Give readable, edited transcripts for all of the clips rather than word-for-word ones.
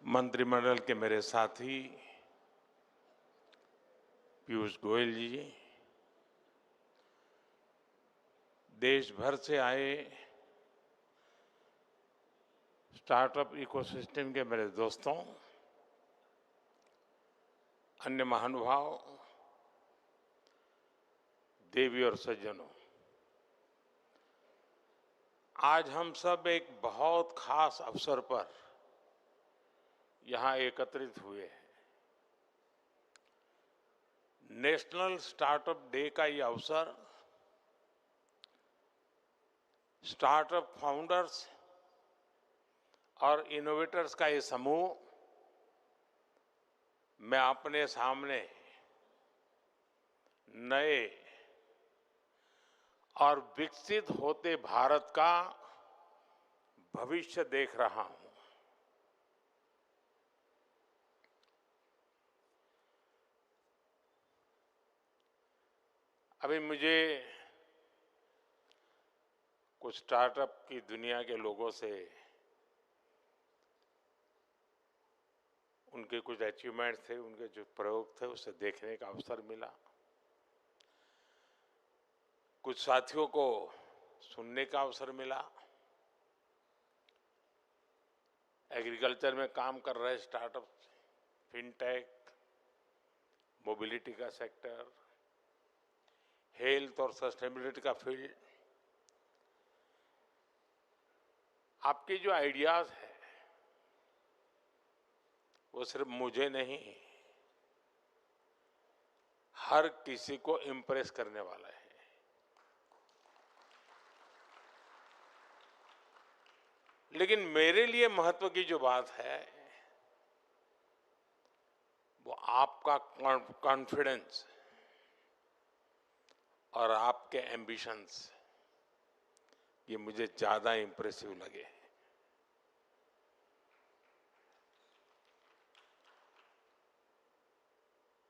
मंत्रिमंडल के मेरे साथी पीयूष गोयल जी, देश भर से आए स्टार्टअप इकोसिस्टम के मेरे दोस्तों, अन्य महानुभाव, देवी और सज्जनों, आज हम सब एक बहुत खास अवसर पर यहां एकत्रित हुए हैं। नेशनल स्टार्टअप डे का ये अवसर स्टार्टअप फाउंडर्स और इनोवेटर्स का ये समूह मैं अपने सामने नए और विकसित होते भारत का भविष्य देख रहा हूं। अभी मुझे कुछ स्टार्टअप की दुनिया के लोगों से उनके कुछ अचीवमेंट्स थे, उनके जो प्रयोग थे, उसे देखने का अवसर मिला। कुछ साथियों को सुनने का अवसर मिला। एग्रीकल्चर में काम कर रहे स्टार्टअप, फिनटेक, मोबिलिटी का सेक्टर, हेल्थ और सस्टेनेबिलिटी का फील्ड, आपके जो आइडियाज है वो सिर्फ मुझे नहीं, हर किसी को इम्प्रेस करने वाला है। लेकिन मेरे लिए महत्व की जो बात है वो आपका कॉन्फिडेंस और आपके एम्बिशंस, ये मुझे ज्यादा इंप्रेसिव लगे।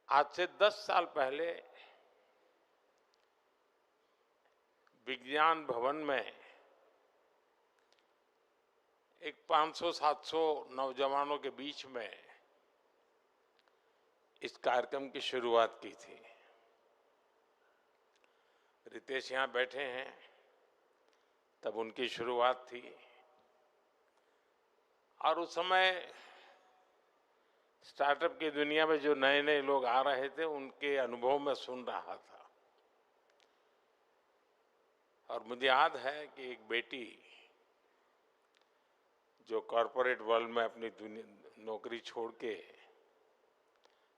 आज से 10 साल पहले विज्ञान भवन में एक 500-700 नौजवानों के बीच में इस कार्यक्रम की शुरुआत की थी। रितेश यहां बैठे हैं, तब उनकी शुरुआत थी। और उस समय स्टार्टअप की दुनिया में जो नए नए लोग आ रहे थे, उनके अनुभव में सुन रहा था। और मुझे याद है कि एक बेटी जो कॉरपोरेट वर्ल्ड में अपनी नौकरी छोड़ के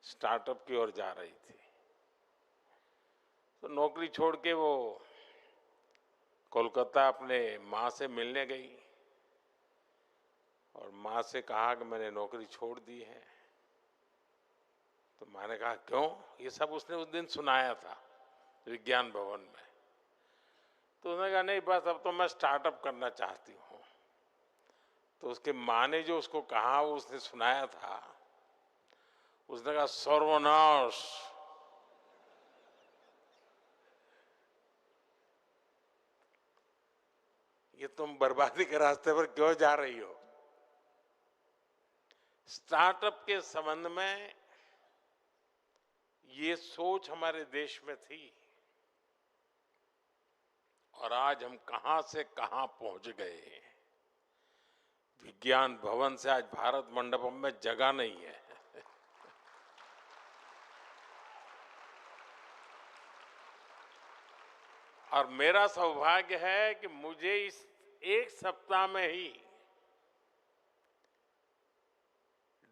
स्टार्टअप की ओर जा रही थी, तो नौकरी छोड़ के वो कोलकाता अपने माँ से मिलने गई और माँ से कहा कि मैंने नौकरी छोड़ दी है। तो माँ ने कहा क्यों? ये सब उसने उस दिन सुनाया था विज्ञान भवन में। तो उसने कहा नहीं, बस अब तो मैं स्टार्टअप करना चाहती हूँ। तो उसके माँ ने जो उसको कहा वो उसने सुनाया था। उसने कहा सर्वनाश, ये तुम बर्बादी के रास्ते पर क्यों जा रही हो? स्टार्टअप के संबंध में ये सोच हमारे देश में थी और आज हम कहां से कहां पहुंच गए। विज्ञान भवन से आज भारत मंडपम में जगह नहीं है। और मेरा सौभाग्य है कि मुझे इस एक सप्ताह में ही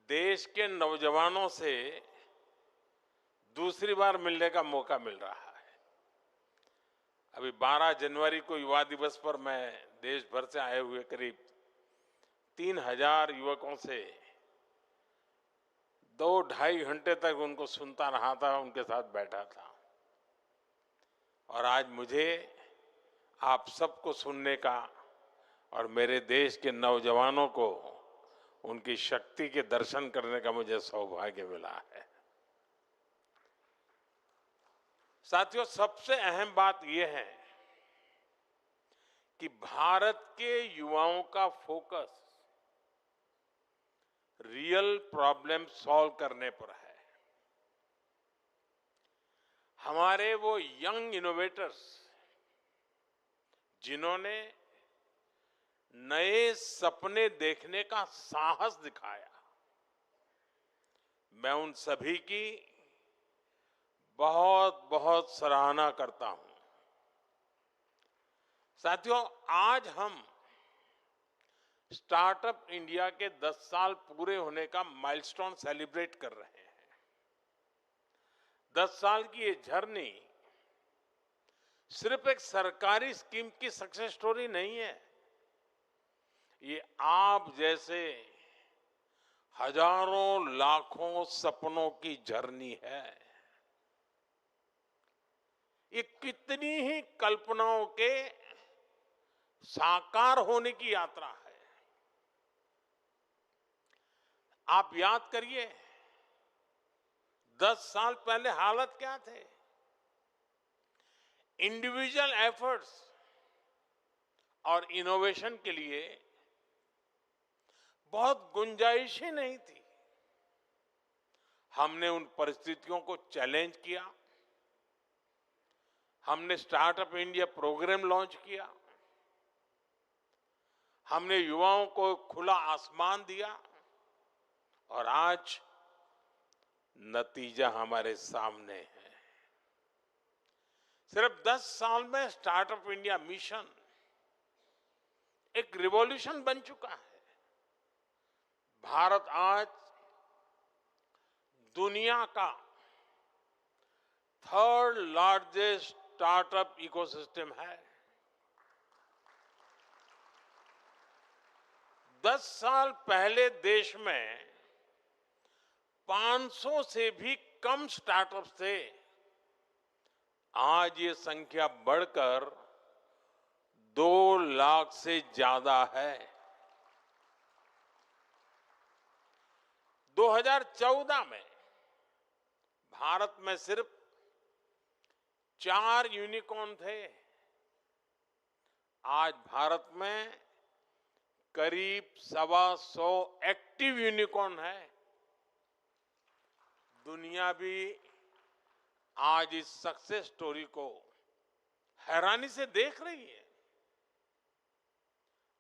देश के नौजवानों से दूसरी बार मिलने का मौका मिल रहा है। अभी 12 जनवरी को युवा दिवस पर मैं देश भर से आए हुए करीब 3000 युवकों से 2-2.5 घंटे तक उनको सुनता रहा था, उनके साथ बैठा था। और आज मुझे आप सबको सुनने का और मेरे देश के नौजवानों को उनकी शक्ति के दर्शन करने का मुझे सौभाग्य मिला है। साथियों, सबसे अहम बात यह है कि भारत के युवाओं का फोकस रियल प्रॉब्लम सॉल्व करने पर है। हमारे वो यंग इनोवेटर्स जिन्होंने नए सपने देखने का साहस दिखाया, मैं उन सभी की बहुत बहुत सराहना करता हूं। साथियों, आज हम स्टार्टअप इंडिया के 10 साल पूरे होने का माइलस्टोन सेलिब्रेट कर रहे हैं। 10 साल की ये जर्नी सिर्फ एक सरकारी स्कीम की सक्सेस स्टोरी नहीं है, ये आप जैसे हजारों लाखों सपनों की जर्नी है। ये कितनी ही कल्पनाओं के साकार होने की यात्रा है। आप याद करिए, 10 साल पहले हालत क्या थे। इंडिविजुअल एफर्ट्स और इनोवेशन के लिए बहुत गुंजाइश ही नहीं थी। हमने उन परिस्थितियों को चैलेंज किया, हमने स्टार्टअप इंडिया प्रोग्राम लॉन्च किया, हमने युवाओं को खुला आसमान दिया और आज नतीजा हमारे सामने है। सिर्फ 10 साल में स्टार्टअप इंडिया मिशन एक रिवॉल्यूशन बन चुका है। भारत आज दुनिया का थर्ड लार्जेस्ट स्टार्टअप इकोसिस्टम है। 10 साल पहले देश में 500 से भी कम स्टार्टअप्स थे। आज ये संख्या बढ़कर 2 लाख से ज्यादा है। 2014 में भारत में सिर्फ 4 यूनिकॉर्न थे। आज भारत में करीब 125 एक्टिव यूनिकॉर्न है। दुनिया भी आज इस सक्सेस स्टोरी को हैरानी से देख रही है।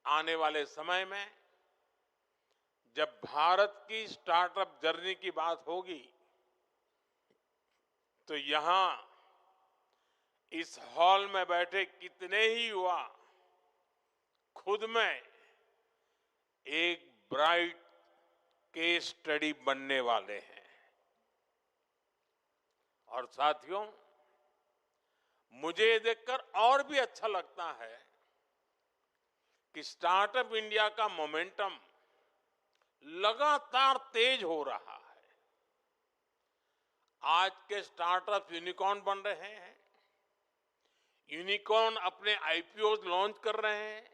आने वाले समय में जब भारत की स्टार्टअप जर्नी की बात होगी तो यहां इस हॉल में बैठे कितने ही युवा खुद में एक ब्राइट केस स्टडी बनने वाले हैं। और साथियों, मुझे ये देखकर और भी अच्छा लगता है कि स्टार्टअप इंडिया का मोमेंटम लगातार तेज हो रहा है। आज के स्टार्टअप यूनिकॉर्न बन रहे हैं, यूनिकॉर्न अपने आईपीओ लॉन्च कर रहे हैं,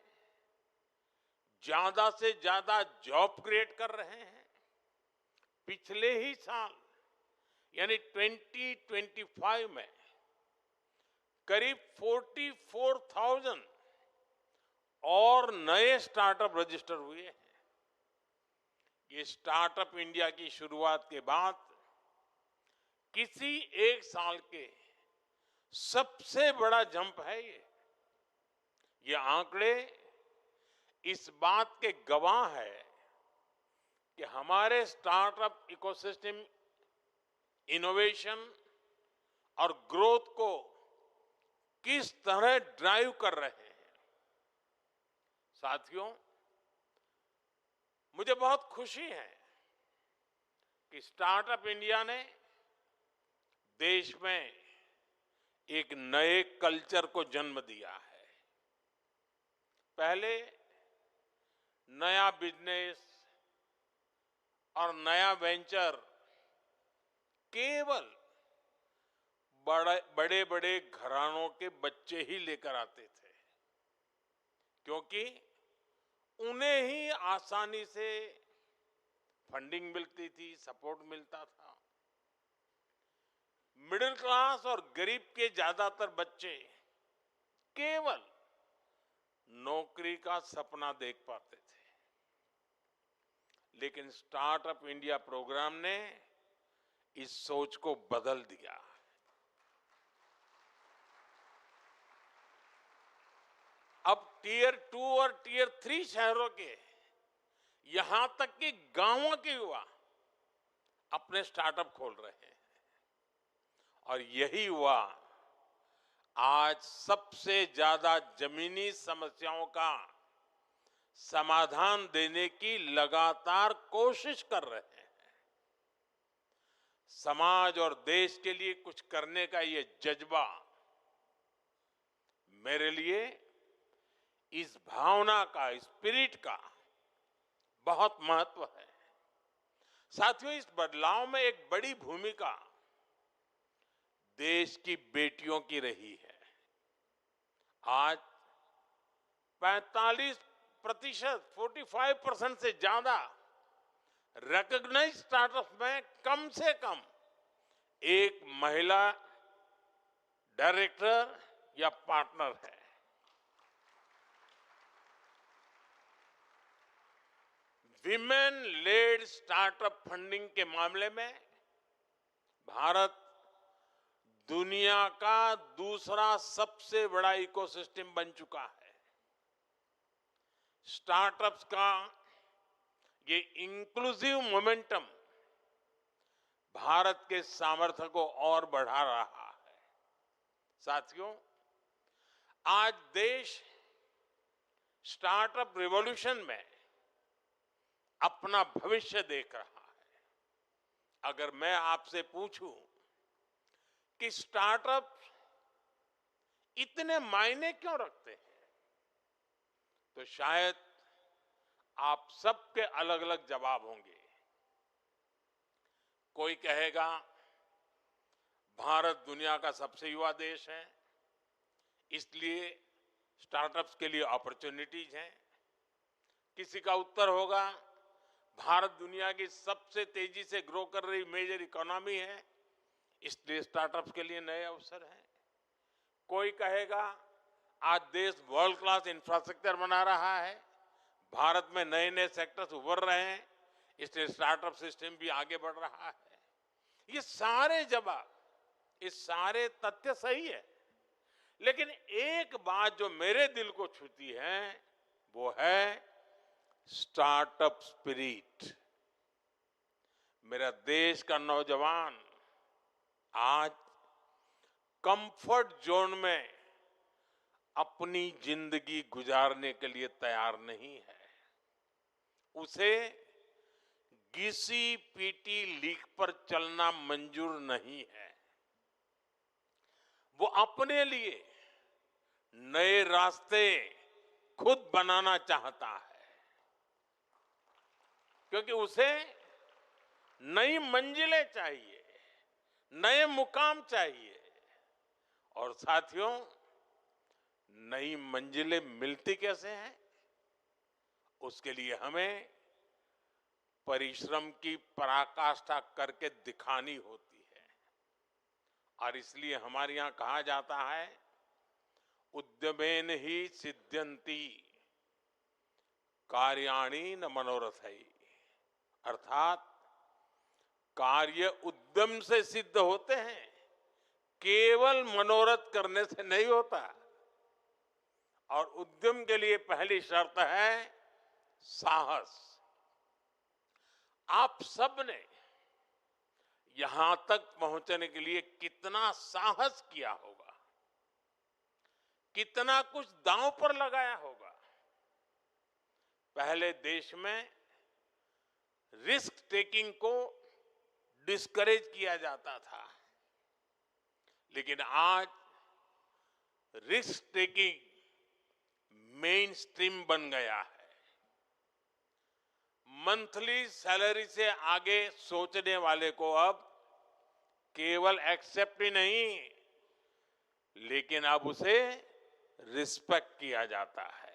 ज्यादा से ज्यादा जॉब क्रिएट कर रहे हैं। पिछले ही साल यानी 2025 में करीब 44,000 और नए स्टार्टअप रजिस्टर हुए हैं। ये स्टार्टअप इंडिया की शुरुआत के बाद किसी एक साल के सबसे बड़ा जंप है ये आंकड़े इस बात के गवाह है कि हमारे स्टार्टअप इकोसिस्टम इनोवेशन और ग्रोथ को किस तरह ड्राइव कर रहे हैं। साथियों, मुझे बहुत खुशी है कि स्टार्टअप इंडिया ने देश में एक नए कल्चर को जन्म दिया है। पहले नया बिजनेस और नया वेंचर केवल बड़े बड़े घरानों के बच्चे ही लेकर आते थे, क्योंकि उन्हें ही आसानी से फंडिंग मिलती थी, सपोर्ट मिलता था। मिडिल क्लास और गरीब के ज्यादातर बच्चे केवल नौकरी का सपना देख पाते थे। लेकिन स्टार्टअप इंडिया प्रोग्राम ने इस सोच को बदल दिया। अब टियर 2 और टियर 3 शहरों के, यहां तक कि गांवों के युवा अपने स्टार्टअप खोल रहे हैं और यही युवा आज सबसे ज्यादा जमीनी समस्याओं का समाधान देने की लगातार कोशिश कर रहे हैं। समाज और देश के लिए कुछ करने का ये जज्बा मेरे लिए इस भावना का, इस स्पिरिट का बहुत महत्व है। साथियों, इस बदलाव में एक बड़ी भूमिका देश की बेटियों की रही है। आज 45% से ज्यादा रिकॉग्नाइज्ड स्टार्टअप में कम से कम एक महिला डायरेक्टर या पार्टनर है। विमेन लेड स्टार्टअप फंडिंग के मामले में भारत दुनिया का दूसरा सबसे बड़ा इकोसिस्टम बन चुका है। स्टार्टअप्स का ये इंक्लूसिव मोमेंटम भारत के सामर्थ्य को और बढ़ा रहा है। साथियों, आज देश स्टार्टअप रिवॉल्यूशन में अपना भविष्य देख रहा है। अगर मैं आपसे पूछूं कि स्टार्टअप इतने मायने क्यों रखते हैं, तो शायद आप सबके अलग अलग जवाब होंगे। कोई कहेगा भारत दुनिया का सबसे युवा देश है, इसलिए स्टार्टअप्स के लिए अपॉर्चुनिटीज हैं। किसी का उत्तर होगा भारत दुनिया की सबसे तेजी से ग्रो कर रही मेजर इकोनॉमी है, इसलिए स्टार्टअप्स के लिए नए अवसर हैं। कोई कहेगा आज देश वर्ल्ड क्लास इंफ्रास्ट्रक्चर बना रहा है, भारत में नए नए सेक्टर्स उभर रहे हैं, इसलिए स्टार्टअप सिस्टम भी आगे बढ़ रहा है। ये सारे जवाब, ये सारे तथ्य सही है, लेकिन एक बात जो मेरे दिल को छूती है वो है स्टार्टअप स्पिरिट। मेरा देश का नौजवान आज कंफर्ट जोन में अपनी जिंदगी गुजारने के लिए तैयार नहीं है। उसे घिसी पीटी लीक पर चलना मंजूर नहीं है। वो अपने लिए नए रास्ते खुद बनाना चाहता है, क्योंकि उसे नई मंजिलें चाहिए, नए मुकाम चाहिए। और साथियों, नई मंजिलें मिलती कैसे हैं? उसके लिए हमें परिश्रम की पराकाष्ठा करके दिखानी होती है। और इसलिए हमारे यहां कहा जाता है, उद्यमेन ही सिद्ध्यन्ति कार्याणि न मनोरथै। अर्थात कार्य उद्यम से सिद्ध होते हैं, केवल मनोरथ करने से नहीं होता। और उद्यम के लिए पहली शर्त है साहस। आप सब ने यहां तक पहुंचने के लिए कितना साहस किया होगा, कितना कुछ दांव पर लगाया होगा। पहले देश में रिस्क टेकिंग को डिस्करेज किया जाता था, लेकिन आज रिस्क टेकिंग मेन स्ट्रीम बन गया है। मंथली सैलरी से आगे सोचने वाले को अब केवल एक्सेप्ट ही नहीं, लेकिन अब उसे रिस्पेक्ट किया जाता है।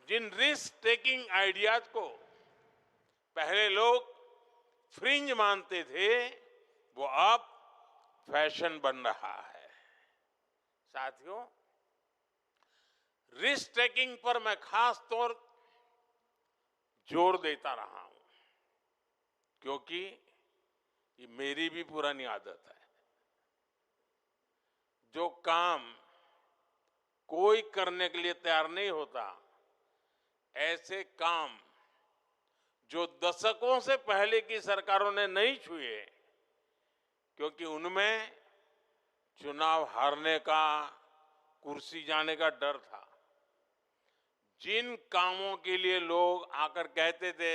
जिन रिस्क टेकिंग आइडियाज को पहले लोग फ्रिंज मानते थे, वो अब फैशन बन रहा है। साथियों, रिस्क टेकिंग पर मैं खास तौर जोर देता रहा हूं, क्योंकि ये मेरी भी पुरानी आदत है। जो काम कोई करने के लिए तैयार नहीं होता, ऐसे काम जो दशकों से पहले की सरकारों ने नहीं छुए, क्योंकि उनमें चुनाव हारने का, कुर्सी जाने का डर था। जिन कामों के लिए लोग आकर कहते थे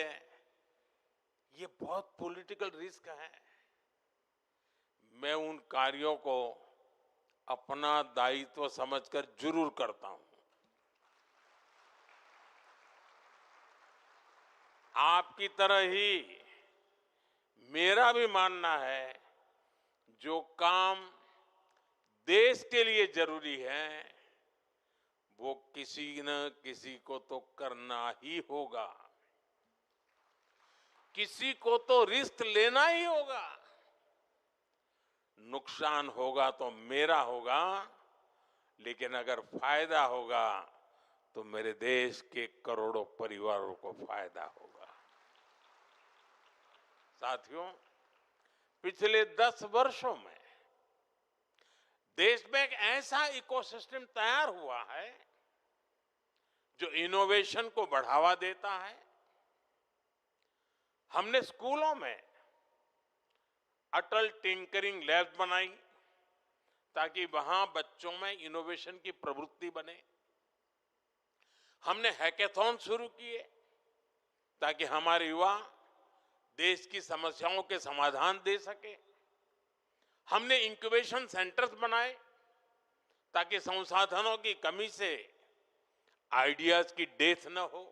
ये बहुत पॉलिटिकल रिस्क है, मैं उन कार्यों को अपना दायित्व समझकर जरूर करता हूं। आपकी तरह ही मेरा भी मानना है, जो काम देश के लिए जरूरी है वो किसी न किसी को तो करना ही होगा, किसी को तो रिस्क लेना ही होगा। नुकसान होगा तो मेरा होगा, लेकिन अगर फायदा होगा तो मेरे देश के करोड़ों परिवारों को फायदा होगा। साथियों, पिछले 10 वर्षों में देश में एक ऐसा इकोसिस्टम तैयार हुआ है जो इनोवेशन को बढ़ावा देता है। हमने स्कूलों में अटल टिंकरिंग लैब बनाई ताकि वहां बच्चों में इनोवेशन की प्रवृत्ति बने। हमने हैकेथॉन शुरू किए ताकि हमारे युवा देश की समस्याओं के समाधान दे सके। हमने इंक्यूबेशन सेंटर्स बनाए ताकि संसाधनों की कमी से आइडियाज की डेथ न हो।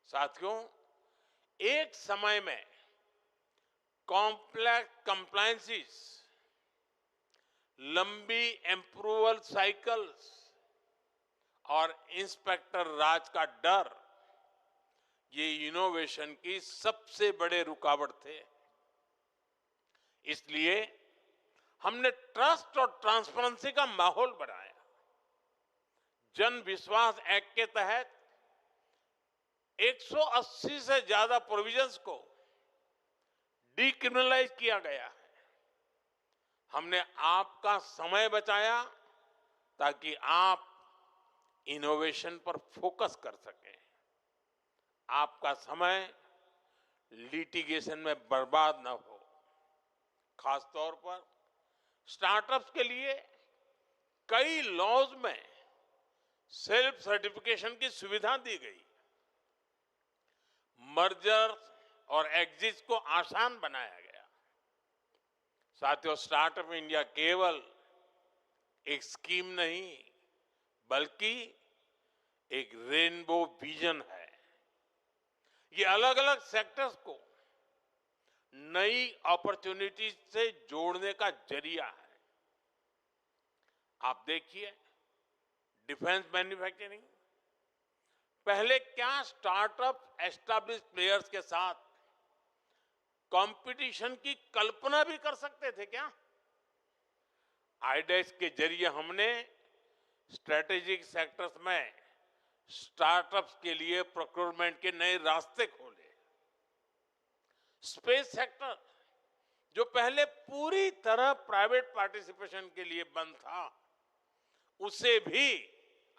साथियों, एक समय में कॉम्प्लेक्स कंप्लायंसेस, लंबी अप्रूवल साइकिल्स और इंस्पेक्टर राज का डर ये इनोवेशन की सबसे बड़े रुकावट थे। इसलिए हमने ट्रस्ट और ट्रांसपेरेंसी का माहौल बनाया। जन विश्वास एक्ट के तहत 180 से ज्यादा प्रोविजंस को डिक्रिमिनलाइज किया गया है। हमने आपका समय बचाया ताकि आप इनोवेशन पर फोकस कर सकें। आपका समय लिटिगेशन में बर्बाद न हो। खासतौर पर स्टार्टअप्स के लिए कई लॉज में सेल्फ सर्टिफिकेशन की सुविधा दी गई। मर्जर और एग्जिट को आसान बनाया गया। साथियों, स्टार्टअप इंडिया केवल एक स्कीम नहीं बल्कि एक रेनबो विजन है। ये अलग अलग सेक्टर्स को नई अपॉर्चुनिटीज से जोड़ने का जरिया है। आप देखिए, डिफेंस मैन्युफैक्चरिंग, पहले क्या स्टार्टअप एस्टैब्लिश प्लेयर्स के साथ कंपटीशन की कल्पना भी कर सकते थे क्या? आईडेक्स के जरिए हमने स्ट्रेटेजिक सेक्टर्स में स्टार्टअप्स के लिए प्रोक्योरमेंट के नए रास्ते खोले। स्पेस सेक्टर, जो पहले पूरी तरह प्राइवेट पार्टिसिपेशन के लिए बंद था, उसे भी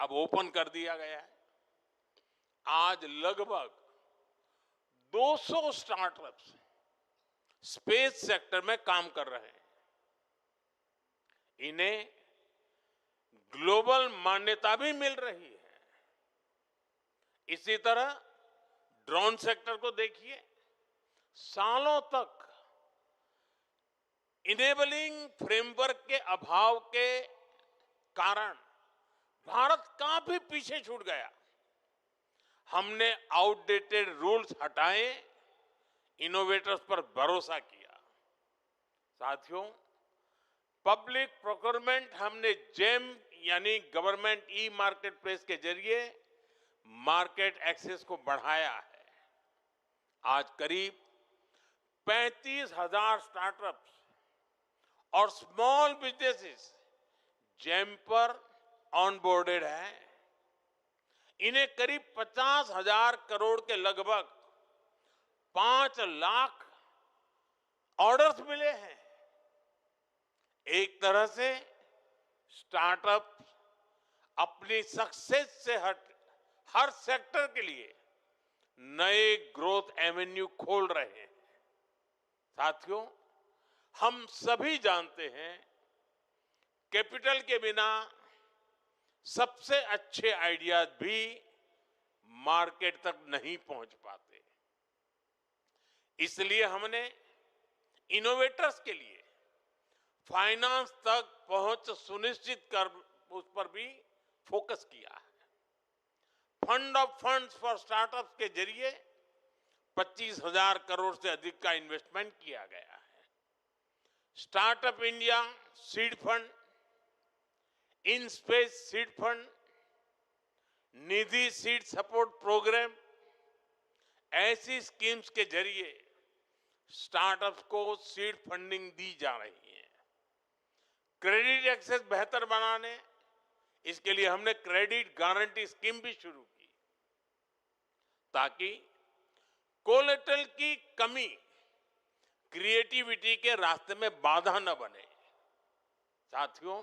अब ओपन कर दिया गया है। आज लगभग 200 स्टार्टअप्स स्पेस सेक्टर में काम कर रहे हैं। इन्हें ग्लोबल मान्यता भी मिल रही है। इसी तरह ड्रोन सेक्टर को देखिए, सालों तक इनेबलिंग फ्रेमवर्क के अभाव के कारण भारत काफी पीछे छूट गया। हमने आउटडेटेड रूल्स हटाए, इनोवेटर्स पर भरोसा किया। साथियों, पब्लिक प्रोक्योरमेंट हमने जेम यानी गवर्नमेंट ई मार्केट प्लेस के जरिए मार्केट एक्सेस को बढ़ाया है। आज करीब 35,000 स्टार्टअप्स और स्मॉल बिजनेसेस जेम पर ऑनबोर्डेड हैं। इन्हें करीब 50,000 करोड़ के लगभग 5 लाख ऑर्डर्स मिले हैं। एक तरह से स्टार्टअप अपनी सक्सेस से हर सेक्टर के लिए नए ग्रोथ एवेन्यू खोल रहे हैं। साथियों, हम सभी जानते हैं कैपिटल के बिना सबसे अच्छे आइडियाज भी मार्केट तक नहीं पहुंच पाते। इसलिए हमने इनोवेटर्स के लिए फाइनेंस तक पहुंच सुनिश्चित कर उस पर भी फोकस किया है। Fund of funds for startups के जरिए 25,000 करोड़ से अधिक का इन्वेस्टमेंट किया गया है। Startup India seed fund, in space seed fund, Nidhi seed support program, ऐसी स्कीम्स के जरिए स्टार्टअप्स को सीड फंडिंग दी जा रही है। क्रेडिट एक्सेस बेहतर बनाने, इसके लिए हमने क्रेडिट गारंटी स्कीम भी शुरू की ताकि कोलेटरल की कमी क्रिएटिविटी के रास्ते में बाधा न बने। साथियों,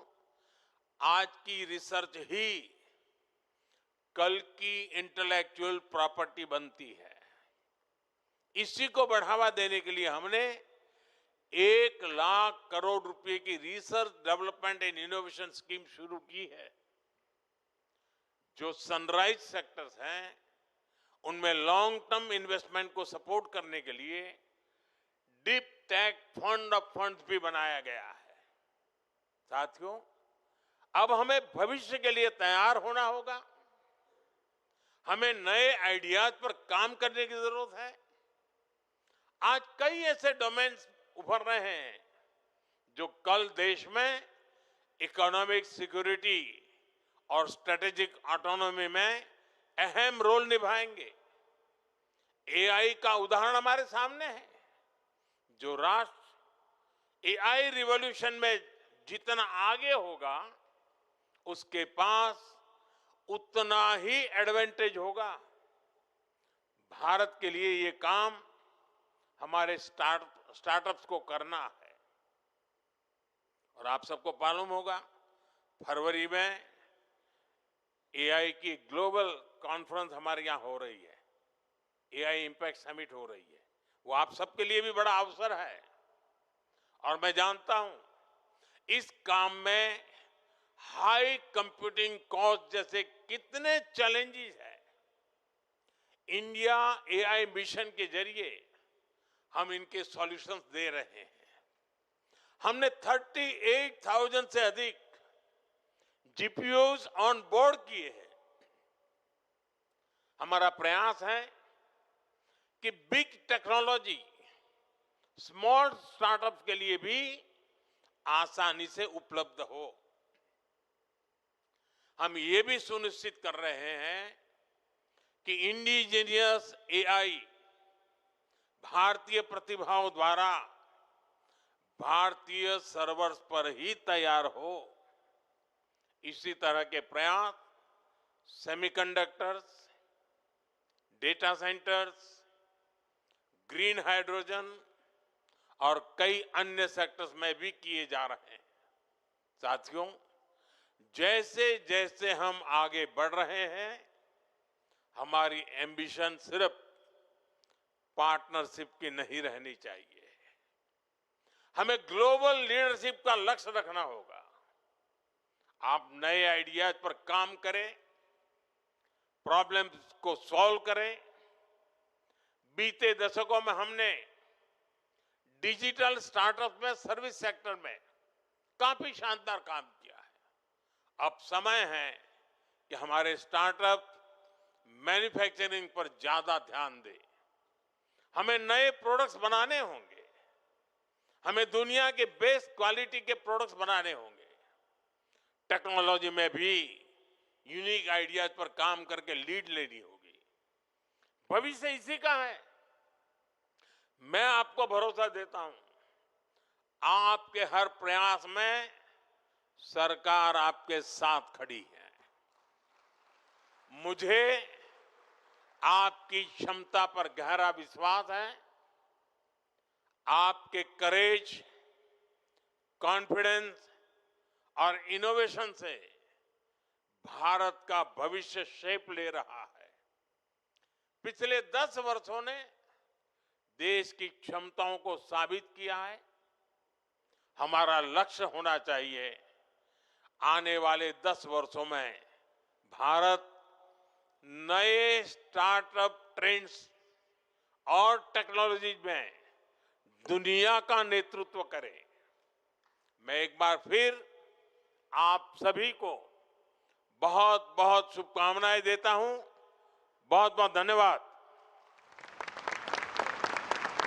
आज की रिसर्च ही कल की इंटेलेक्चुअल प्रॉपर्टी बनती है। इसी को बढ़ावा देने के लिए हमने 1 लाख करोड़ रुपए की research development and innovation scheme शुरू की है। जो सनराइज सेक्टर्स हैं, उनमें लॉन्ग टर्म इन्वेस्टमेंट को सपोर्ट करने के लिए deep tech fund of funds भी बनाया गया है। साथियों, अब हमें भविष्य के लिए तैयार होना होगा। हमें नए आइडियाज पर काम करने की जरूरत है। आज कई ऐसे डोमेन्स उभर रहे हैं जो कल देश में इकोनॉमिक सिक्योरिटी और स्ट्रेटेजिक ऑटोनॉमी में अहम रोल निभाएंगे। एआई का उदाहरण हमारे सामने है। जो राष्ट्र एआई रिवॉल्यूशन में जितना आगे होगा, उसके पास उतना ही एडवांटेज होगा। भारत के लिए ये काम हमारे स्टार्टअप्स को करना है। और आप सबको मालूम होगा, फरवरी में एआई की ग्लोबल कॉन्फ्रेंस हमारे यहां हो रही है। एआई इंपैक्ट समिट हो रही है। वो आप सबके लिए भी बड़ा अवसर है। और मैं जानता हूं इस काम में हाई कंप्यूटिंग कॉस्ट जैसे कितने चैलेंजेस हैं। इंडिया एआई मिशन के जरिए हम इनके सॉल्यूशंस दे रहे हैं। हमने 38,000 से अधिक जीपीयूज ऑन बोर्ड किए हैं। हमारा प्रयास है कि बिग टेक्नोलॉजी स्मॉल स्टार्टअप के लिए भी आसानी से उपलब्ध हो। हम ये भी सुनिश्चित कर रहे हैं कि इंडिजीनियस एआई भारतीय प्रतिभाओं द्वारा भारतीय सर्वर्स पर ही तैयार हो। इसी तरह के प्रयास semiconductors, data centres, green hydrogen और कई अन्य सेक्टर्स में भी किए जा रहे हैं। साथियों, जैसे जैसे हम आगे बढ़ रहे हैं, हमारी एम्बिशन सिर्फ पार्टनरशिप की नहीं रहनी चाहिए। हमें ग्लोबल लीडरशिप का लक्ष्य रखना होगा। आप नए आइडियाज पर काम करें, प्रॉब्लम्स को सॉल्व करें। बीते दशकों में हमने डिजिटल स्टार्टअप में, सर्विस सेक्टर में काफी शानदार काम किया है। अब समय है कि हमारे स्टार्टअप मैन्युफैक्चरिंग पर ज्यादा ध्यान दें। हमें नए प्रोडक्ट्स बनाने होंगे। हमें दुनिया के बेस्ट क्वालिटी के प्रोडक्ट्स बनाने होंगे। टेक्नोलॉजी में भी यूनिक आइडियाज पर काम करके लीड लेनी होगी। भविष्य इसी का है। मैं आपको भरोसा देता हूं, आपके हर प्रयास में सरकार आपके साथ खड़ी है। मुझे आपकी क्षमता पर गहरा विश्वास है। आपके करेज, कॉन्फिडेंस और इनोवेशन से भारत का भविष्य शेप ले रहा है। पिछले 10 वर्षों ने देश की क्षमताओं को साबित किया है। हमारा लक्ष्य होना चाहिए, आने वाले 10 वर्षों में भारत नए स्टार्टअप ट्रेंड्स और टेक्नोलॉजीज में दुनिया का नेतृत्व करे। मैं एक बार फिर आप सभी को बहुत बहुत शुभकामनाएं देता हूं। बहुत बहुत धन्यवाद।